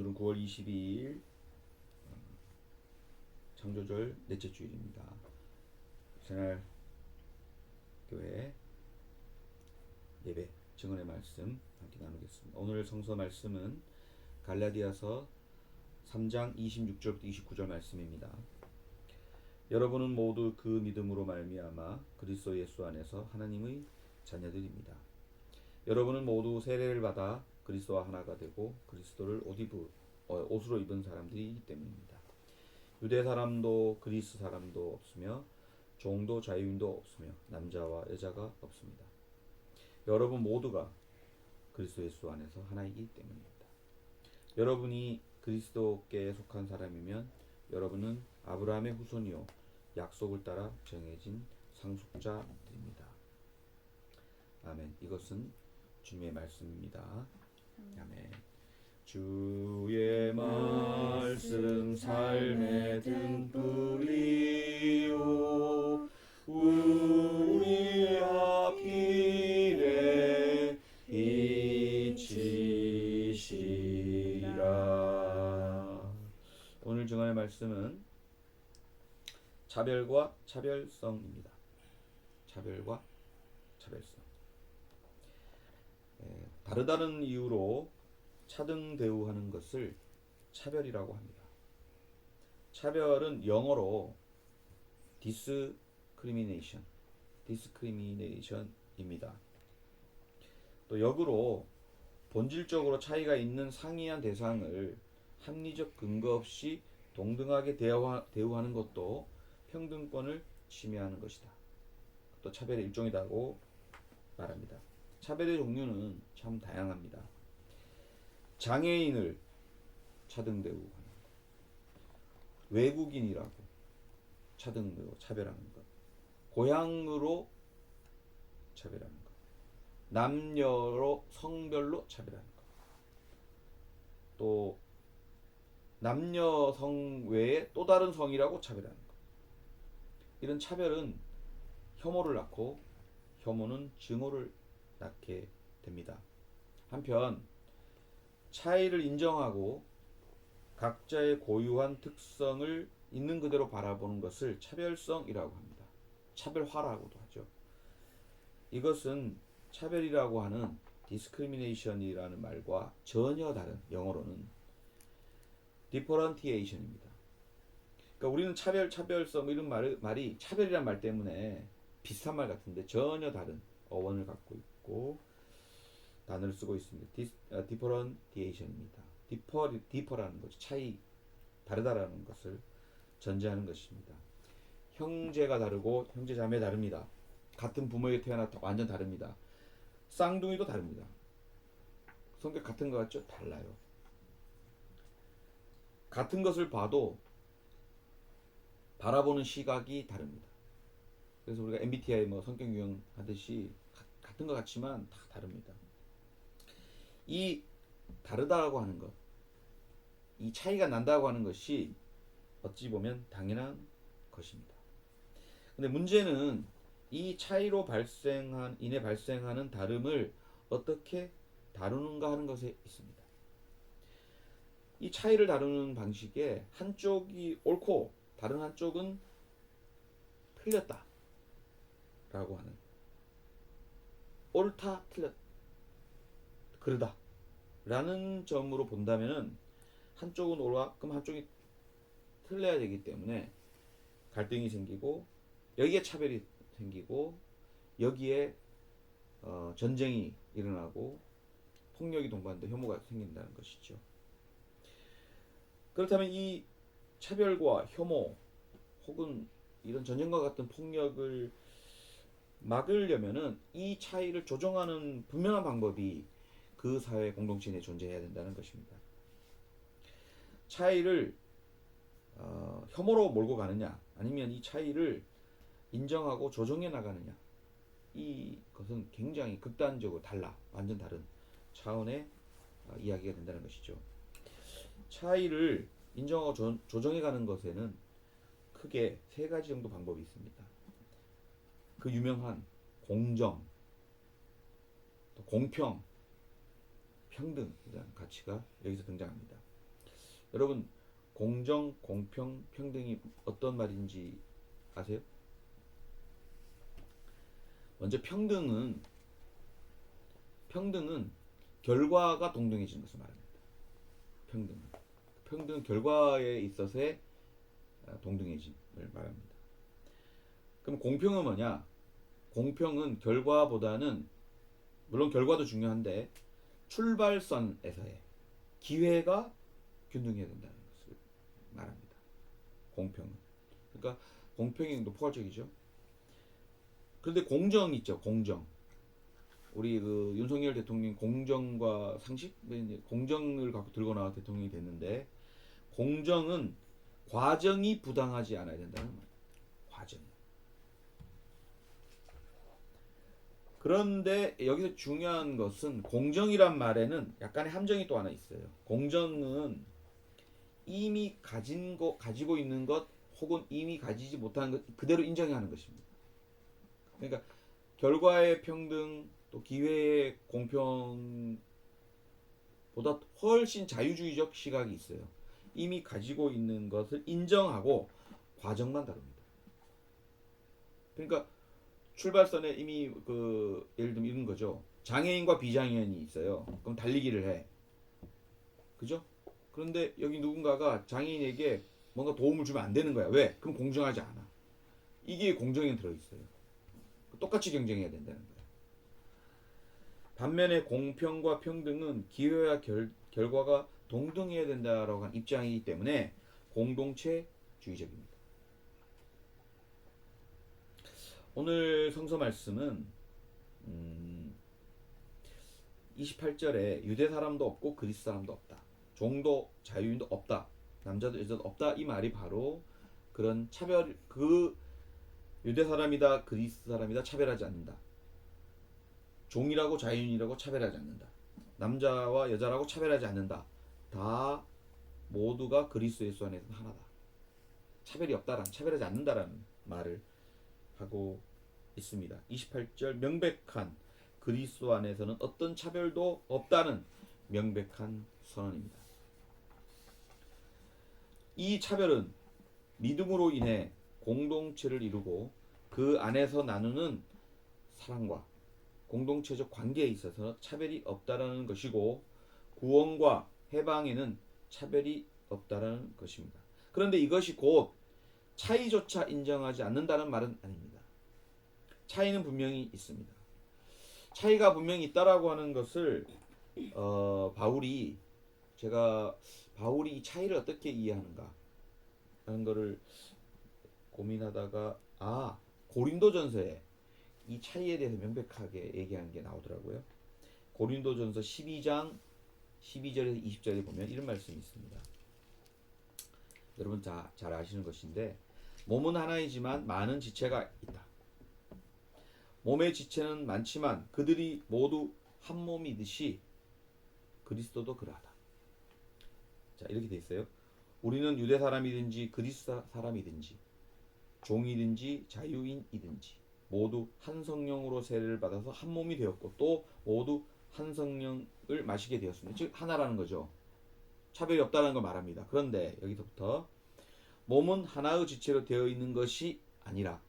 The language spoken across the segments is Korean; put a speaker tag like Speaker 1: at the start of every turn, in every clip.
Speaker 1: 오늘은 9월 22일 창조절 넷째 주일입니다. 새날 교회 예배 증언의 말씀 함께 나누겠습니다. 오늘 성서 말씀은 갈라디아서 3장 26절부터 29절 말씀입니다. 여러분은 모두 그 믿음으로 말미암아 그리스도 예수 안에서 하나님의 자녀들입니다. 여러분은 모두 세례를 받아 그리스도와 하나가 되고 그리스도를 옷으로 입은 사람들이기 때문입니다. 유대 사람도 그리스 사람도 없으며 종도 자유인도 없으며 남자와 여자가 없습니다. 여러분 모두가 그리스도 예수 안에서 하나이기 때문입니다. 여러분이 그리스도께 속한 사람이면 여러분은 아브라함의 후손이요 약속을 따라 정해진 상속자들입니다. 아멘. 이것은 주님의 말씀입니다. 아멘. 주의 말씀 삶의 등불이요 우리 앞길에 비치시라. 오늘 증언의 말씀은 차별과 차별성입니다. 차별과 차별성. 다르다는 이유로 차등 대우하는 것을 차별이라고 합니다. 차별은 영어로 discrimination입니다. 또 역으로 본질적으로 차이가 있는 상이한 대상을 합리적 근거 없이 동등하게 대우하는 것도 평등권을 침해하는 것이다. 또 차별의 일종이라고 말합니다. 차별의 종류는 참 다양합니다. 장애인을 차등 대우하는 것, 외국인이라고 차등 대우 차별하는 것, 고향으로 차별하는 것, 남녀로 성별로 차별하는 것, 또 남녀 성 외에 또 다른 성이라고 차별하는 것. 이런 차별은 혐오를 낳고 혐오는 증오를 낳게 됩니다. 한편 차이를 인정하고 각자의 고유한 특성을 있는 그대로 바라보는 것을 차별성이라고 합니다. 차별화라고도 하죠. 이것은 차별이라고 하는 discrimination이라는 말과 전혀 다른 영어로는 differentiation입니다. 그러니까 우리는 차별성 이런 말이 차별이란 말 때문에 비슷한 말 같은데 전혀 다른 어원을 갖고 있고 단어를 쓰고 있습니다. differentiation입니다. differ라는 것이 차이, 다르다라는 것을 전제하는 것입니다. 형제가 다르고 형제자매 다릅니다. 같은 부모에게 태어났다 완전 다릅니다. 쌍둥이도 다릅니다. 성격 같은 것 같죠? 달라요. 같은 것을 봐도 바라보는 시각이 다릅니다. 그래서 우리가 MBTI 성격 유형 하듯이 같은 것 같지만 다 다릅니다. 이 다르다고 하는 것, 이 차이가 난다고 하는 것이 어찌 보면 당연한 것입니다. 근데 문제는 이 차이로 발생하는 다름을 어떻게 다루는가 하는 것에 있습니다. 이 차이를 다루는 방식에 한쪽이 옳고 다른 한쪽은 틀렸다 라고 하는, 옳다 틀렸다 그러다 라는 점으로 본다면은 한쪽은 옳아 그럼 한쪽이 틀려야 되기 때문에 갈등이 생기고 여기에 차별이 생기고 여기에 전쟁이 일어나고 폭력이 동반돼 혐오가 생긴다는 것이죠. 그렇다면 이 차별과 혐오 혹은 이런 전쟁과 같은 폭력을 막으려면은 이 차이를 조정하는 분명한 방법이 그 사회 공동체 내에 존재해야 된다는 것입니다. 차이를 혐오로 몰고 가느냐 아니면 이 차이를 인정하고 조정해 나가느냐, 이것은 굉장히 극단적으로 완전 다른 차원의 이야기가 된다는 것이죠. 차이를 인정하고 조정해 가는 것에는 크게 세 가지 정도 방법이 있습니다. 그 유명한 공정, 또 공평, 평등이라는 가치가 여기서 등장합니다. 여러분 공정, 공평, 평등이 어떤 말인지 아세요? 먼저 평등은 결과가 동등해지는 것을 말합니다. 평등은 결과에 있어서의 동등해짐을 말합니다. 그럼 공평은 뭐냐? 공평은 결과보다는 물론 결과도 중요한데 출발선에서의 기회가 균등해야 된다는 것을 말합니다. 공평은. 그러니까 공평이 포괄적이죠. 그런데 공정 있죠. 공정. 우리 그 윤석열 대통령 공정과 상식, 공정을 갖고 들고 나와 대통령이 됐는데 공정은 과정이 부당하지 않아야 된다는 말이에요. 과정. 그런데 여기서 중요한 것은 공정이란 말에는 약간의 함정이 또 하나 있어요. 공정은 이미 가지고 있는 것 혹은 이미 가지지 못하는 것 그대로 인정하는 것입니다. 그러니까 결과의 평등 또 기회의 공평보다 훨씬 자유주의적 시각이 있어요. 이미 가지고 있는 것을 인정하고 과정만 다룹니다. 그러니까 출발선에 이미 예를 들면 이런 거죠. 장애인과 비장애인이 있어요. 그럼 달리기를 해. 그죠? 그런데 여기 누군가가 장애인에게 뭔가 도움을 주면 안 되는 거야. 왜? 그럼 공정하지 않아. 이게 공정에 들어있어요. 똑같이 경쟁해야 된다는 거예요. 반면에 공평과 평등은 기회와 결과가 동등해야 된다라고 하는 입장이기 때문에 공동체주의적입니다. 오늘 성서 말씀은 28절에 유대 사람도 없고 그리스 사람도 없다. 종도 자유인도 없다. 남자도 여자도 없다. 이 말이 바로 그런 차별, 유대 사람이다 그리스 사람이다 차별하지 않는다. 종이라고 자유인이라고 차별하지 않는다. 남자와 여자라고 차별하지 않는다. 다 모두가 그리스도 예수 안에서 하나다. 차별이 없다라는, 차별하지 않는다라는 말을 하고 있습니다. 28절 명백한 그리스도 안에서는 어떤 차별도 없다는 명백한 선언입니다. 이 차별은 믿음으로 인해 공동체를 이루고 그 안에서 나누는 사랑과 공동체적 관계에 있어서 차별이 없다라는 것이고 구원과 해방에는 차별이 없다라는 것입니다. 그런데 이것이 곧 차이조차 인정하지 않는다는 말은 아닙니다. 차이는 분명히 있습니다. 차이가 분명히 있다라고 하는 것을 바울이 이 차이를 어떻게 이해하는가 하는 것을 고민하다가 고린도전서에 이 차이에 대해서 명백하게 얘기하는 게 나오더라고요. 고린도전서 12장 12절에서 20절에 보면 이런 말씀이 있습니다. 여러분 잘 아시는 것인데 몸은 하나이지만 많은 지체가 있다. 몸의 지체는 많지만 그들이 모두 한 몸이듯이 그리스도도 그러하다. 자, 이렇게 돼 있어요. 우리는 유대 사람이든지 그리스 사람이든지 종이든지 자유인이든지 모두 한 성령으로 세례를 받아서 한 몸이 되었고 또 모두 한 성령을 마시게 되었습니다. 즉 하나라는 거죠. 차별이 없다는 걸 말합니다. 그런데 여기서부터 몸은 하나의 지체로 되어 있는 것이 아니라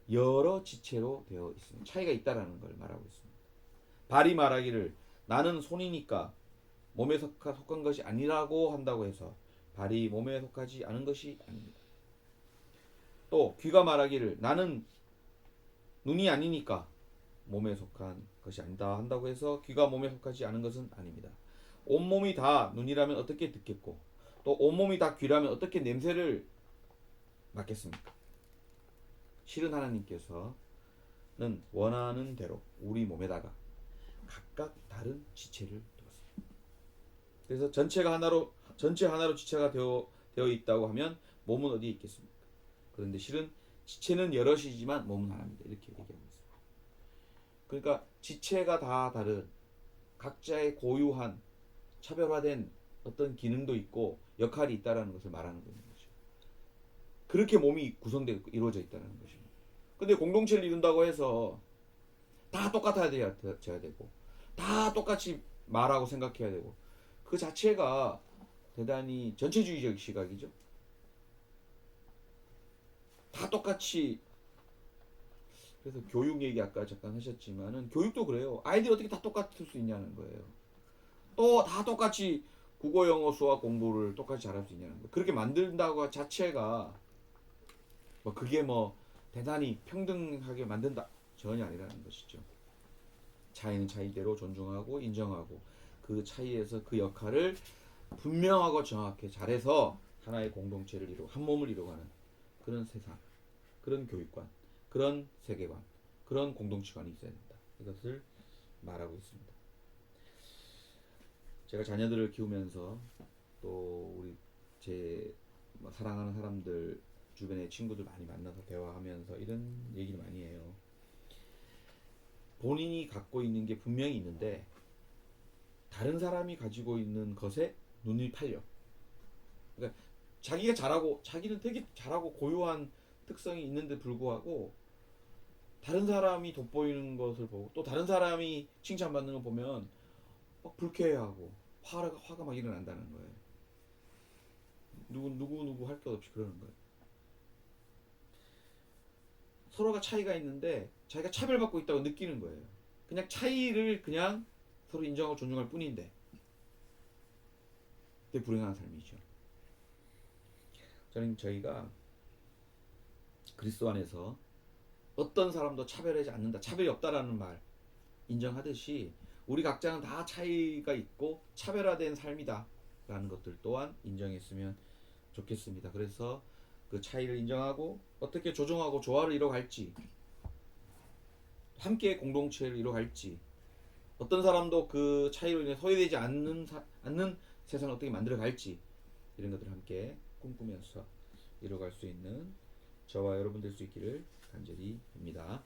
Speaker 1: 여러 지체로 되어 있습니다. 차이가 있다라는 걸 말하고 있습니다. 발이 말하기를 나는 손이니까 몸에 속한 것이 아니라고 한다고 해서 발이 몸에 속하지 않은 것이 아닙니다. 또 귀가 말하기를 나는 눈이 아니니까 몸에 속한 것이 아니다 한다고 해서 귀가 몸에 속하지 않은 것은 아닙니다. 온몸이 다 눈이라면 어떻게 듣겠고 또 온몸이 다 귀라면 어떻게 냄새를 맡겠습니까? 실은 하나님께서는 원하는 대로 우리 몸에다가 각각 다른 지체를 두었습니다. 그래서 전체 하나로 지체가 되어 있다고 하면 몸은 어디에 있겠습니까? 그런데 실은 지체는 여럿이지만 몸은 하나입니다. 이렇게 얘기하고 있습니다. 그러니까 지체가 다 다른 각자의 고유한 차별화된 어떤 기능도 있고 역할이 있다라는 것을 말하는 거죠. 그렇게 몸이 구성되고 이루어져 있다는 것입니다. 근데 공동체를 이룬다고 해서 다 똑같아야 되고 다 똑같이 말하고 생각해야 되고 그 자체가 대단히 전체주의적 시각이죠. 다 똑같이. 그래서 교육 얘기 아까 잠깐 하셨지만은 교육도 그래요. 아이들이 어떻게 다 똑같을 수 있냐는 거예요. 또 다 똑같이 국어, 영어, 수학 공부를 똑같이 잘할 수 있냐는 거예요. 그렇게 만든다고 자체가 뭐 그게 뭐 대단히 평등하게 만든다 전혀 아니라는 것이죠. 차이는 차이대로 존중하고 인정하고 그 차이에서 그 역할을 분명하고 정확하게 잘해서 하나의 공동체를 이루고 한 몸을 이루어가는 그런 세상, 그런 교육관, 그런 세계관, 그런 공동체관이 있어야 된다. 이것을 말하고 있습니다. 제가 자녀들을 키우면서 또 우리 제 사랑하는 사람들 주변의 친구들 많이 만나서 대화하면서 이런 얘기를 많이 해요. 본인이 갖고 있는 게 분명히 있는데 다른 사람이 가지고 있는 것에 눈이 팔려. 그러니까 자기가 잘하고 자기는 되게 잘하고 고유한 특성이 있는데 불구하고 다른 사람이 돋보이는 것을 보고 또 다른 사람이 칭찬받는 걸 보면 막 불쾌해하고 화가 막 일어난다는 거예요. 누구 할 것 없이 그러는 거예요. 서로가 차이가 있는데 자기가 차별받고 있다고 느끼는 거예요. 그냥 차이를 그냥 서로 인정하고 존중할 뿐인데 되게 불행한 삶이죠. 저희가 그리스도 안에서 어떤 사람도 차별하지 않는다, 차별이 없다라는 말 인정하듯이 우리 각자는 다 차이가 있고 차별화된 삶이다 라는 것들 또한 인정했으면 좋겠습니다. 그래서 그 차이를 인정하고 어떻게 조정하고 조화를 이뤄갈지, 함께 공동체를 이뤄갈지, 어떤 사람도 그 차이로 인해 소외되지 않는 세상을 어떻게 만들어갈지, 이런 것들을 함께 꿈꾸면서 이뤄갈 수 있는 저와 여러분 될 수 있기를 간절히 빕니다.